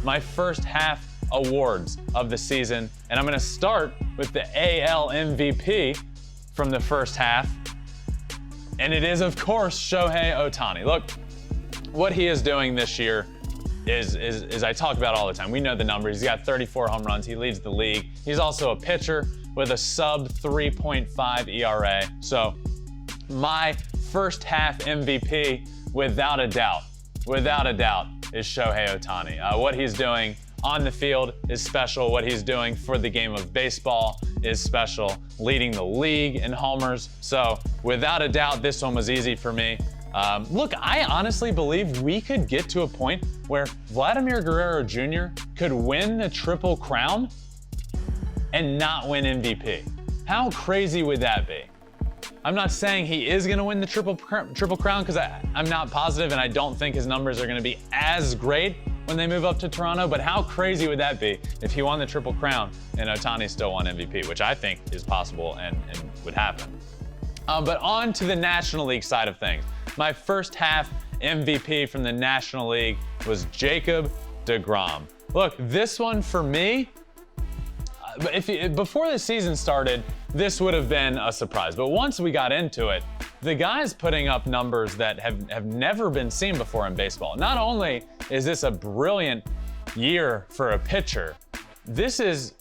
my first half awards of the season. And I'm gonna start with the AL MVP from the first half. And it is, of course, Shohei Ohtani. Look, what he is doing this year is I talk about all the time. We know the numbers. He's got 34 home runs. He leads the league. He's also a pitcher with a sub 3.5 ERA. So my first half MVP, without a doubt, is Shohei Ohtani. What he's doing on the field is special. What he's doing for the game of baseball is special, leading the league in homers. So without a doubt, this one was easy for me. Look, I honestly believe we could get to a point where Vladimir Guerrero Jr. could win the Triple Crown and not win MVP. How crazy would that be? I'm not saying he is going to win the Triple Crown because I'm not positive, and I don't think his numbers are going to be as great when they move up to Toronto, but how crazy would that be if he won the Triple Crown and Ohtani still won MVP, which I think is possible and would happen. But on to the National League side of things. My first half MVP from the National League was Jacob deGrom. Look, this one for me, before the season started, this would have been a surprise. But once we got into it, the guy's putting up numbers that have never been seen before in baseball. Not only is this a brilliant year for a pitcher, this is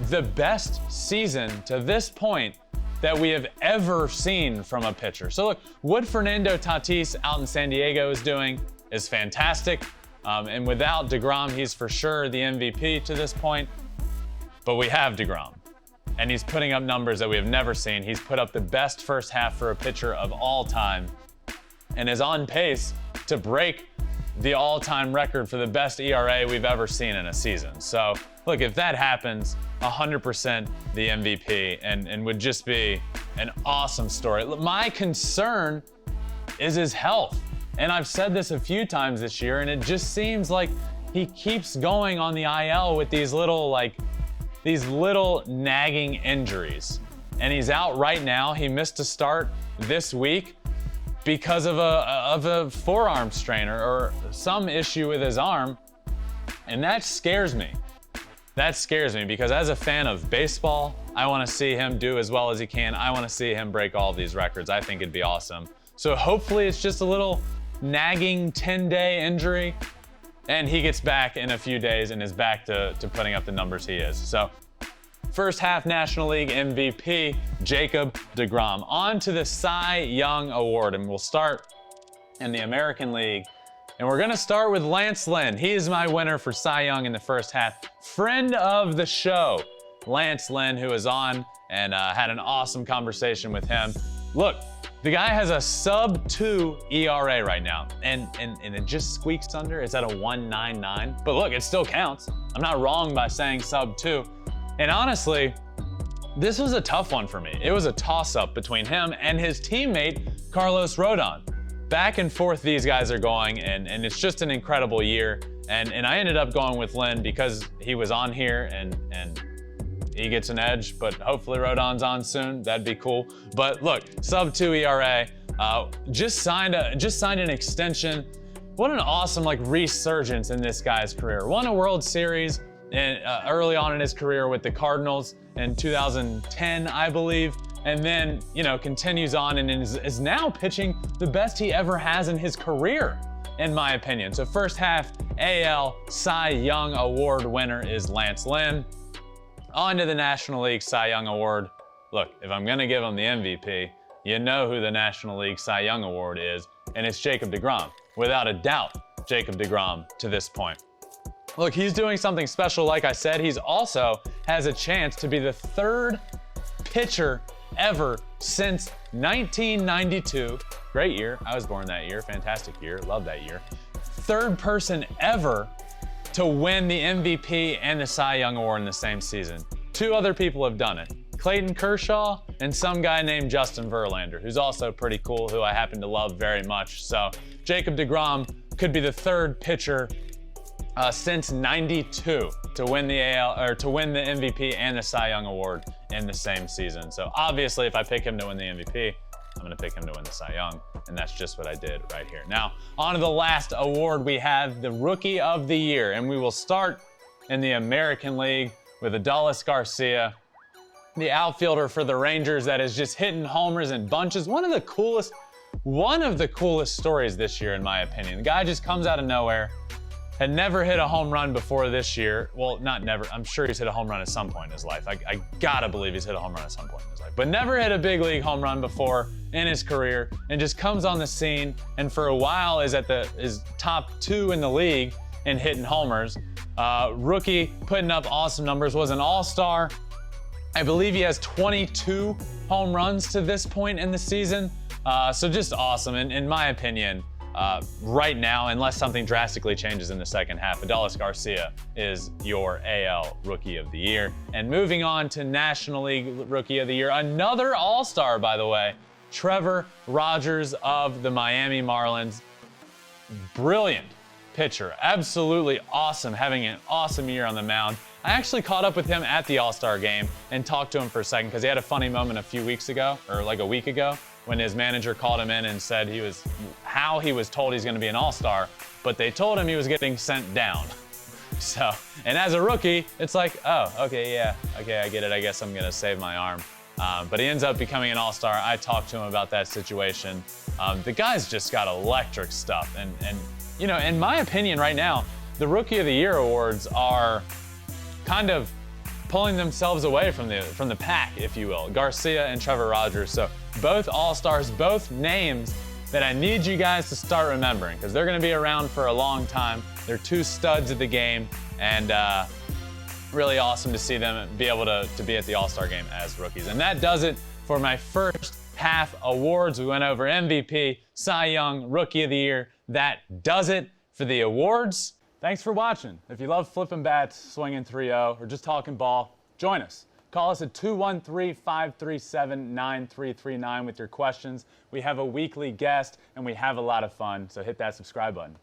the best season to this point that we have ever seen from a pitcher. So look, what Fernando Tatis out in San Diego is doing is fantastic. And without deGrom, he's for sure the MVP to this point. But we have deGrom, and he's putting up numbers that we have never seen. He's put up the best first half for a pitcher of all time and is on pace to break the all-time record for the best ERA we've ever seen in a season. So look, if that happens, 100% the MVP and would just be an awesome story. My concern is his health. And I've said this a few times this year, and it just seems like he keeps going on the IL with these little nagging injuries. And he's out right now. He missed a start this week because of a forearm strain or some issue with his arm. And that scares me. That scares me because as a fan of baseball, I want to see him do as well as he can. I want to see him break all of these records. I think it'd be awesome. So hopefully it's just a little nagging 10-day injury and he gets back in a few days and is back to putting up the numbers he is. So first half National League MVP, Jacob deGrom. On to the Cy Young Award, and we'll start in the American League. And we're gonna start with Lance Lynn. He is my winner for Cy Young in the first half. Friend of the show, Lance Lynn, who was on and had an awesome conversation with him. Look, the guy has a sub 2 ERA right now, and it just squeaks under. It's at a 1.99, but look, it still counts. I'm not wrong by saying sub 2. And honestly, this was a tough one for me. It was a toss-up between him and his teammate, Carlos Rodon. Back and forth these guys are going, and it's just an incredible year. And I ended up going with Lynn because he was on here and he gets an edge, but hopefully Rodon's on soon. That'd be cool. But look, sub 2 ERA, just signed an extension. What an awesome resurgence in this guy's career. Won a World Series early on in his career with the Cardinals in 2010, I believe. And then, continues on and is now pitching the best he ever has in his career, in my opinion. So first half AL Cy Young Award winner is Lance Lynn. On to the National League Cy Young Award. Look, if I'm gonna give him the MVP, you know who the National League Cy Young Award is, and it's Jacob deGrom. Without a doubt, Jacob deGrom to this point. Look, he's doing something special. Like I said, he's also has a chance to be the third pitcher ever since 1992. Great year. I was born that year. Fantastic year. Love that year. Third person ever to win the MVP and the Cy Young Award in the same season. Two other people have done it. Clayton Kershaw and some guy named Justin Verlander, who's also pretty cool, who I happen to love very much. So Jacob deGrom could be the third pitcher since '92 to win the MVP and the Cy Young Award in the same season. So obviously, if I pick him to win the MVP, I'm going to pick him to win the Cy Young, and that's just what I did right here. Now, on to the last award. We have the Rookie of the Year, and we will start in the American League with Adolis Garcia, the outfielder for the Rangers that is just hitting homers in bunches. One of the coolest stories this year, in my opinion. The guy just comes out of nowhere, had never hit a home run before this year. Well, not never. I'm sure he's hit a home run at some point in his life. I gotta believe he's hit a home run at some point in his life. But never hit a big league home run before in his career, and just comes on the scene, and for a while is top 2 in the league in hitting homers. Rookie, putting up awesome numbers, was an all-star. I believe he has 22 home runs to this point in the season. So just awesome. And in my opinion, right now, unless something drastically changes in the second half, Adolis Garcia is your AL Rookie of the Year. And moving on to National League Rookie of the Year, another all-star, by the way, Trevor Rogers of the Miami Marlins. Brilliant pitcher, absolutely awesome, having an awesome year on the mound. I actually caught up with him at the All-Star game and talked to him for a second because he had a funny moment a few weeks ago, or like a week ago, when his manager called him in and said he was told he's going to be an All-Star, but they told him he was getting sent down. So, and as a rookie, it's like, oh, okay, yeah, okay, I get it. I guess I'm going to save my arm. But he ends up becoming an all-star. I talked to him about that situation. The guy's just got electric stuff. And you know, in my opinion right now, the Rookie of the Year awards are kind of pulling themselves away from the pack, if you will. Garcia and Trevor Rogers. So both all-stars, both names that I need you guys to start remembering, because they're going to be around for a long time. They're 2 studs of the game, and really awesome to see them be able to be at the All-Star game as rookies. And that does it for my first half awards. We went over MVP, Cy Young, Rookie of the Year. That does it for the awards. Thanks for watching. If you love flipping bats, swinging 3-0, or just talking ball, join us. Call us at 213-537-9339 with your questions. We have a weekly guest, and we have a lot of fun, so hit that subscribe button.